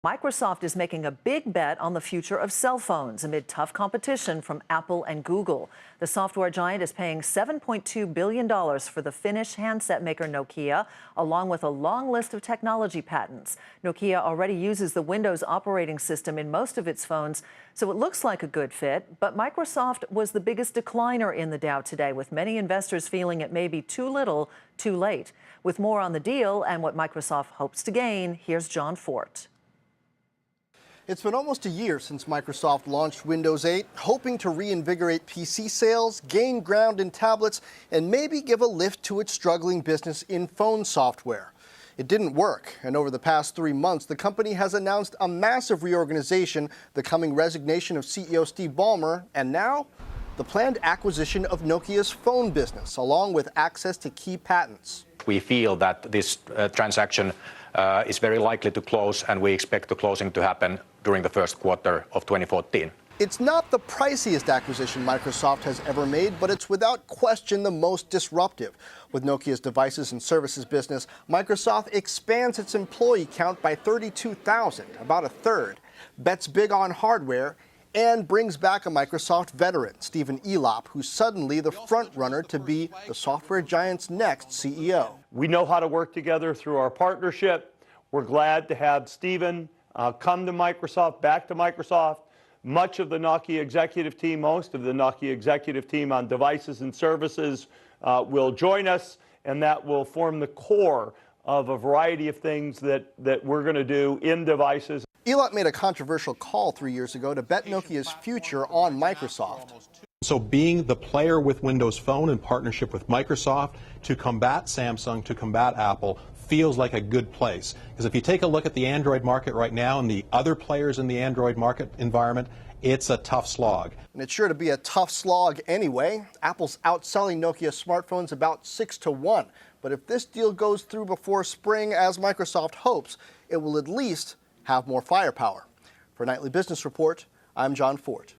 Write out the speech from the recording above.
Microsoft is making a big bet on the future of cell phones amid tough competition from Apple and Google. The software giant is paying $7.2 billion for the Finnish handset maker Nokia, along with a long list of technology patents. Nokia already uses the Windows operating system in most of its phones, so it looks like a good fit. But Microsoft was the biggest decliner in the Dow today, with many investors feeling it may be too little, too late. With more on the deal and what Microsoft hopes to gain, here's John Fort. It's been almost a year since Microsoft launched Windows 8, hoping to reinvigorate PC sales, gain ground in tablets, and maybe give a lift to its struggling business in phone software. It didn't work, and over the past 3 months, the company has announced a massive reorganization, the coming resignation of CEO Steve Ballmer, and now the planned acquisition of Nokia's phone business, along with access to key patents. We feel that this transaction is very likely to close, and we expect the closing to happen during the first quarter of 2014. It's not the priciest acquisition Microsoft has ever made, but it's without question the most disruptive. With Nokia's devices and services business, Microsoft expands its employee count by 32,000, about a third, bets big on hardware, and brings back a Microsoft veteran, Stephen Elop, who's suddenly the front runner to be the software giant's next CEO. We know how to work together through our partnership. We're glad to have Stephen come to Microsoft, back to Microsoft. Much of the Nokia executive team, most of the Nokia executive team on devices and services will join us, and that will form the core of a variety of things that we're going to do in devices. Elop made a controversial call 3 years ago to bet Nokia's future on Microsoft. So being the player with Windows Phone in partnership with Microsoft to combat Samsung, to combat Apple, feels like a good place. Because if you take a look at the Android market right now and the other players in the Android market environment, it's a tough slog. And it's sure to be a tough slog anyway. Apple's outselling Nokia smartphones about 6-1. But if this deal goes through before spring, as Microsoft hopes, it will at least have more firepower. For Nightly Business Report, I'm John Fort.